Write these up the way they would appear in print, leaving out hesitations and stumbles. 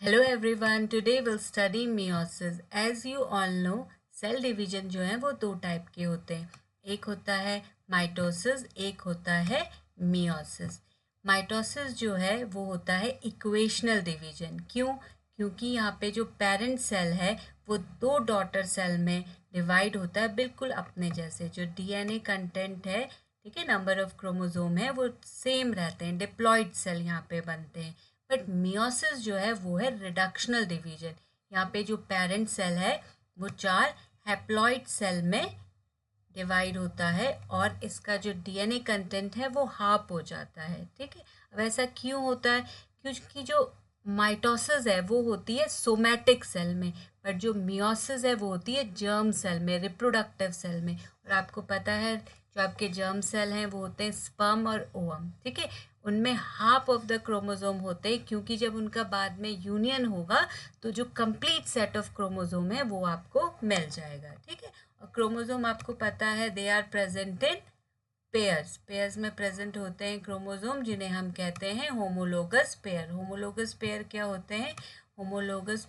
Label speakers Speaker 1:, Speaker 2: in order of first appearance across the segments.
Speaker 1: Hello everyone, today will study meiosis. As you all know, cell division जो है वो दो टाइप के होते हैं। एक होता है माइटोसिस, एक होता है मियोसिस। माइटोसिस जो है वो होता है इक्वेशनल डिवीजन। क्यों? क्योंकि यहाँ पे जो पेरेंट सेल है वो दो डॉटर सेल में डिवाइड होता है, बिल्कुल अपने जैसे। जो डीएनए कंटेंट है, ठीक है, नंबर ऑफ क्रोमोसोम है, वो सेम रहते हैं। डिप्लॉइड सेल यहाँ पे बनते हैं। बट मियोसिस जो है वो है रिडक्शनल डिवीजन। यहाँ पे जो पेरेंट सेल है वो चार हैप्लॉइड सेल में डिवाइड होता है और इसका जो डीएनए कंटेंट है वो हाफ हो जाता है। ठीक है, अब ऐसा क्यों होता है? क्योंकि जो माइटोसिस है वो होती है सोमैटिक सेल में, पर जो मियोसिस है वो होती है जर्म सेल में, रिप्रोडक्टिव सेल में। और आपको पता है जो आपके जर्म सेल हैं वो होते हैं स्पर्म और ओवम। ठीक है, उनमें हाफ ऑफ द क्रोमोसोम होते हैं, क्योंकि जब उनका बाद में यूनियन होगा तो जो कंप्लीट सेट ऑफ क्रोमोसोम है वो आपको मिल जाएगा। ठीक है, और क्रोमोसोम आपको पता है they are present in pairs. Pairs में प्रेजेंट होते हैं क्रोमोसोम, जिन्हें हम कहते हैं होमोलोगस पेयर। होमोलोगस पेयर क्या होते हैं? होमोलोगस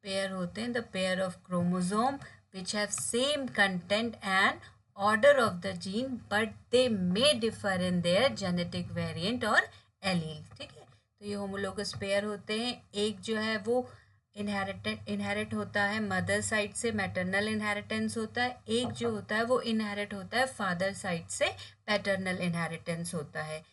Speaker 1: पेयर होते हैं the pair of chromosome which have same content and order of the gene, but they may differ in their genetic variant और एलील। ठीक है, तो ये होमोलोगस पेयर होते हैं। एक जो है वो इनहेरिट होता है मदर साइड से, मैटरनल इनहेरिटेंस होता है। एक जो होता है वो इनहेरिट होता है फादर साइड से, पैटर्नल इनहेरिटेंस होता है।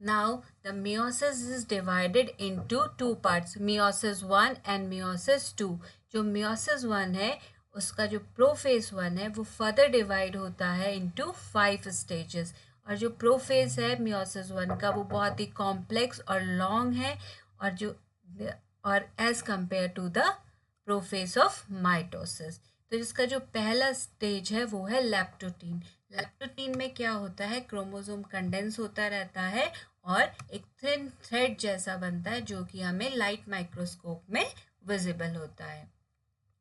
Speaker 1: Now, the meiosis is divided into two parts, meiosis 1 and meiosis 2. जो meiosis 1 है उसका जो प्रोफेज 1 है वो फर्दर डिवाइड होता है into 5 stages। और जो प्रोफेज है meiosis 1 का वो बहुत ही कॉम्प्लेक्स और लॉन्ग है, और जो और as compared to the prophase of mitosis. तो जिसका जो पहला स्टेज है वो है लैप्टोटीन। लैप्टोटीन में क्या होता है? क्रोमोसोम कंडेंस होता रहता है और एक थिन थ्रेड जैसा बनता है, जो कि हमें लाइट माइक्रोस्कोप में विजिबल होता है।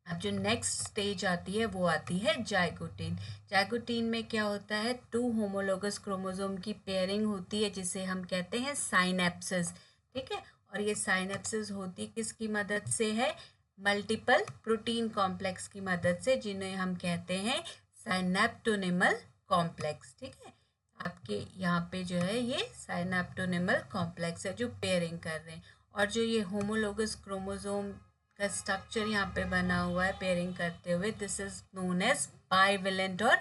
Speaker 1: अब जो नेक्स्ट स्टेज आती है वो आती है जाइगोटीन। जाइगोटीन में क्या होता है? टू होमोलोगस क्रोमोसोम की पेयरिंग होती है, जिसे हम कहते हैं साइनेप्सिस। ठीक है, और ये साइनेप्सिस होती किसकी मदद से है? मल्टीपल प्रोटीन कॉम्प्लेक्स की मदद से, जिन्हें हम कहते हैं साइनेप्टोनिमल कॉम्प्लेक्स। ठीक है, आपके यहाँ पे जो है ये साइनेप्टोनिमल कॉम्प्लेक्स है जो पेयरिंग कर रहे हैं। और जो ये होमोलोगस क्रोमोसोम का स्ट्रक्चर यहाँ पे बना हुआ है पेयरिंग करते हुए, this is known as bivalent और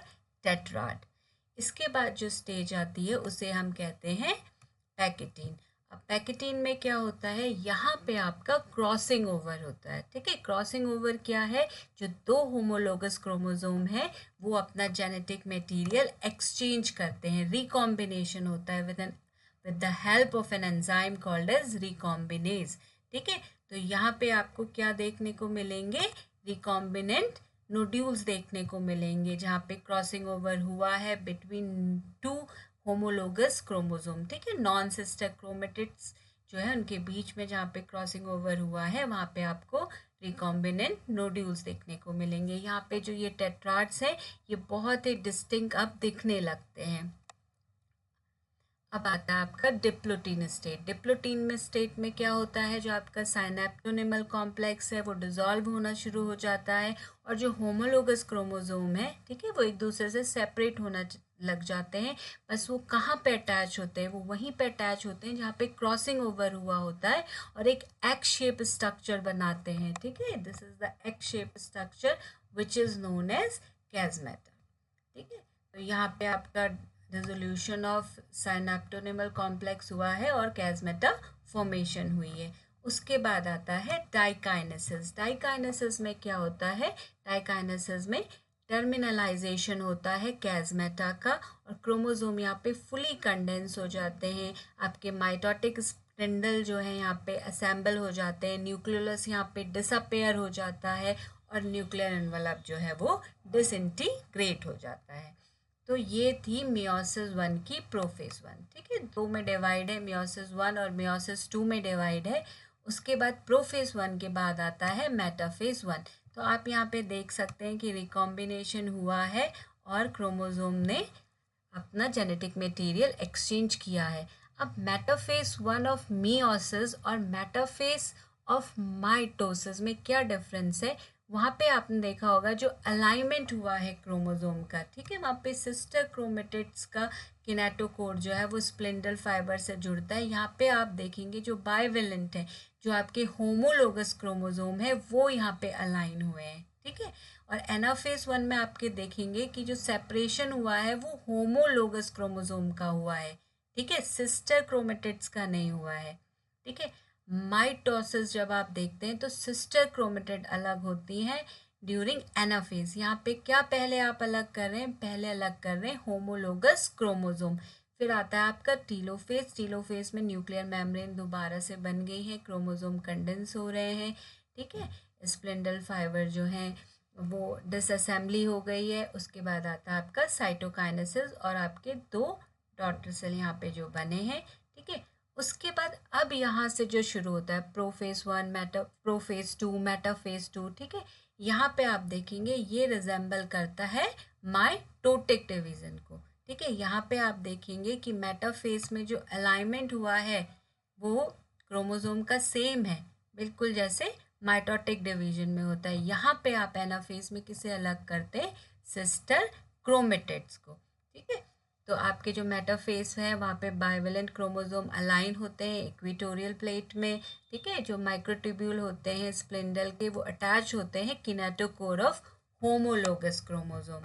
Speaker 1: टेट्राड। इसके बाद जो स्टेज आती है उसे हम कहते हैं पैकेटीन। अब पैकेटीन में क्या होता है? यहाँ पे आपका क्रॉसिंग ओवर होता है। ठीक है, क्रॉसिंग ओवर क्या है? जो दो होमोलोगस क्रोमोसोम है वो अपना जेनेटिक मटेरियल एक्सचेंज करते हैं, रिकॉम्बिनेशन होता है with the help of an enzyme called as recombinase. ठीक है, तो यहाँ पे आपको क्या देखने को मिलेंगे? रिकॉम्बिनेंट नोड्यूल्स देखने को मिलेंगे, जहाँ पे क्रॉसिंग ओवर हुआ है बिटवीन टू होमोलोगस क्रोमोसोम। ठीक है, नॉन सिस्टर क्रोमेटिड्स जो है उनके बीच में जहाँ पे क्रॉसिंग ओवर हुआ है वहाँ पे आपको रिकॉम्बिनेंट नोड्यूल्स देखने को मिलेंगे। यहाँ पे जो ये टेट्राड्स है ये बहुत ही डिस्टिंक्ट अब दिखने लगते हैं। अब आता है आपका डिप्लोटीन स्टेट। डिप्लोटीन में स्टेट में क्या होता है? जो आपका साइनेप्टोनिमल कॉम्प्लेक्स है वो डिसॉल्व होना शुरू हो जाता है, और जो होमोलोगस क्रोमोसोम है, ठीक है, वो एक दूसरे से सेपरेट होना लग जाते हैं। बस वो कहाँ पे अटैच होते हैं? वो वहीं पे अटैच होते हैं जहाँ पे क्रॉसिंग ओवर हुआ होता है, और एक एक्स शेप स्ट्रक्चर बनाते हैं। ठीक है, this is the X shape structure which is known as chiasmata. ठीक है, तो यहाँ पे आपका रिजोल्यूशन ऑफ साइनेप्टोनिमल कॉम्प्लेक्स हुआ है और कैजमेटा फॉर्मेशन हुई है। उसके बाद आता है डाइकाइनेसिस। डाइकाइनेसिस में क्या होता है? डाइकाइनेसिस में टर्मिनलाइजेशन होता है कैजमेटा का, और क्रोमोसोम यहाँ पे फुली कंडेंस हो जाते हैं। आपके माइटोटिक स्पिंडल जो है यहाँ पे असेंबल हो जाते हैं, न्यूक्लियस यहाँ पे डिसअपेयर हो जाता है, और न्यूक्लियर एनवलप जो है वो डिसइंटीग्रेट हो जाता है। तो ये थी मियोसिस 1 की प्रोफेज 1। ठीक है, दो में डिवाइड है, मियोसिस 1 और मियोसिस 2 में डिवाइड है। उसके बाद प्रोफेज 1 के बाद आता है मेटाफेज 1। तो आप यहाँ पे देख सकते हैं कि रिकॉम्बिनेशन हुआ है और क्रोमोसोम ने अपना जेनेटिक मटेरियल एक्सचेंज किया है। अब मेटाफेज 1 ऑफ मियोसिस और मेटाफेज ऑफ माइटोसिस में क्या डिफरेंस है, वहाँ पे आपने देखा होगा जो अलाइनमेंट हुआ है क्रोमोसोम का, ठीक है, वहाँ पे सिस्टर क्रोमेटिड्स का किनेटोकोर जो है वो स्प्लिंडल फाइबर से जुड़ता है। यहाँ पे आप देखेंगे जो बाइवेलेंट है, जो आपके होमोलोगस क्रोमोसोम है वो यहाँ पे अलाइन हुए हैं, ठीक है। और एनाफेज 1 में आपके देखेंगे कि जो सेपरेशन हुआ है वो होमोलोगस क्रोमोसोम का हुआ है, ठीक है, सिस्टर क्रोमेटिड्स का नहीं हुआ है, ठीक है। माइटोसिस जब आप देखते हैं तो सिस्टर क्रोमेटिड अलग होती हैं ड्यूरिंग एनाफेज। यहाँ पे क्या पहले आप अलग कर रहे हैं, पहले अलग कर रहे हैं होमोलोगस क्रोमोसोम। फिर आता है आपका टीलोफेज। टीलोफेज में न्यूक्लियर मेम्ब्रेन दोबारा से बन गई है, क्रोमोसोम कंडेंस हो रहे हैं, ठीक है। स्प्लिंडल फाइबर जो हैं वो डिसअसेंबली हो गई है। उसके बाद आता है आपका साइटोकाइनेसिस और आपके 2 डॉटर सेल यहाँ पे जो बने हैं, ठीक है। उसके बाद अब यहाँ से जो शुरू होता है प्रोफेज 1 प्रोफेज 2 मेटाफेज 2, ठीक है। यहाँ पे आप देखेंगे ये रिजेंबल करता है माइटोटिक डिवीजन को, ठीक है। यहाँ पे आप देखेंगे कि मेटाफेज में जो अलाइनमेंट हुआ है वो क्रोमोसोम का सेम है, बिल्कुल जैसे माइटोटिक डिवीजन में होता है। यहाँ पे आप एनाफेज में किसे अलग करते हैं, सिस्टर क्रोमेटिड्स को, ठीक है। तो आपके जो मेटाफेज है वहाँ पे बाइवेलेंट क्रोमोसोम अलाइन होते हैं इक्वेटोरियल प्लेट में, ठीक है। जो माइक्रोट्यूब्यूल होते हैं स्प्लिंडल के वो अटैच होते हैं kinetochore of homologous chromosome,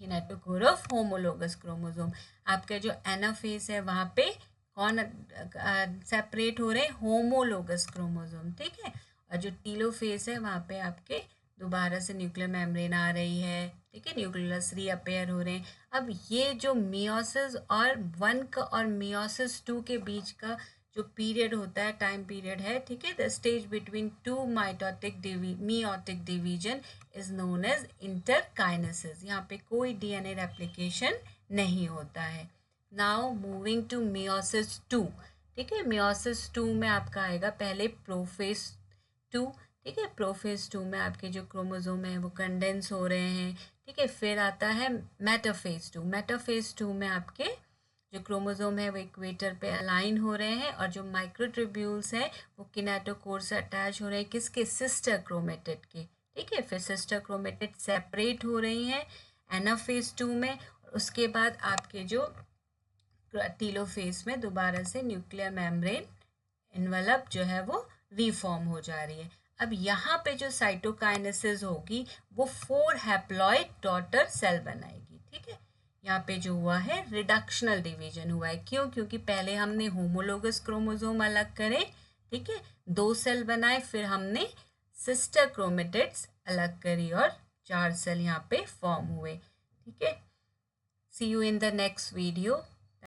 Speaker 1: kinetochore of homologous chromosome. आपका जो एनाफेज है वहाँ पे कौन सेपरेट हो रहे हैं, होमोलोगस क्रोमोसोम, ठीक है। और जो टीलोफेज है वहाँ पे आपके दोबारा से न्यूक्लियर मेम्ब्रेन आ रही है, ठीक है, न्यूक्लियस रीअपेयर हो रहे हैं। अब ये जो मियोसिस और 1 का और मियोसिस 2 के बीच का जो पीरियड होता है, टाइम पीरियड है, ठीक है, the stage between 2 meiotic division is known as interkinesis. यहाँ पे कोई डीएनए रेप्लिकेशन नहीं होता है। नाउ मूविंग टू मियोसिस 2, ठीक है। मियोसिस 2 में आपका आएगा पहले प्रोफेज 2, ठीक है। प्रोफेज 2 में आपके जो क्रोमोसोम है वो कंडेंस हो रहे हैं, ठीक है। फिर आता है मेटाफेज 2। मेटाफेज 2 में आपके जो क्रोमोसोम है वो इक्वेटर पे अलाइन हो रहे हैं और जो माइक्रोट्यूब्यूल्स हैं वो किनेटोकोर से अटैच हो रहे हैं, किसके, सिस्टर क्रोमेटिड के, ठीक है। फिर सिस्टर क्रोमेटिड सेपरेट हो रही हैं एनाफेज 2 में। उसके बाद आपके जो टीलोफेज में दोबारा से न्यूक्लियर मेम्ब्रेन इन्वेलप जो है वो रीफॉर्म हो जा रही है। अब यहाँ पे जो साइटोकाइनेसिस होगी वो 4 हैप्लॉइड डॉटर सेल बनाएगी, ठीक है। यहाँ पे जो हुआ है रिडक्शनल डिवीजन हुआ है, क्यों, क्योंकि पहले हमने होमोलोगस क्रोमोसोम अलग करे, ठीक है, 2 सेल बनाए, फिर हमने सिस्टर क्रोमेटिड्स अलग करी और 4 सेल यहाँ पे फॉर्म हुए, ठीक है। See you in the next video.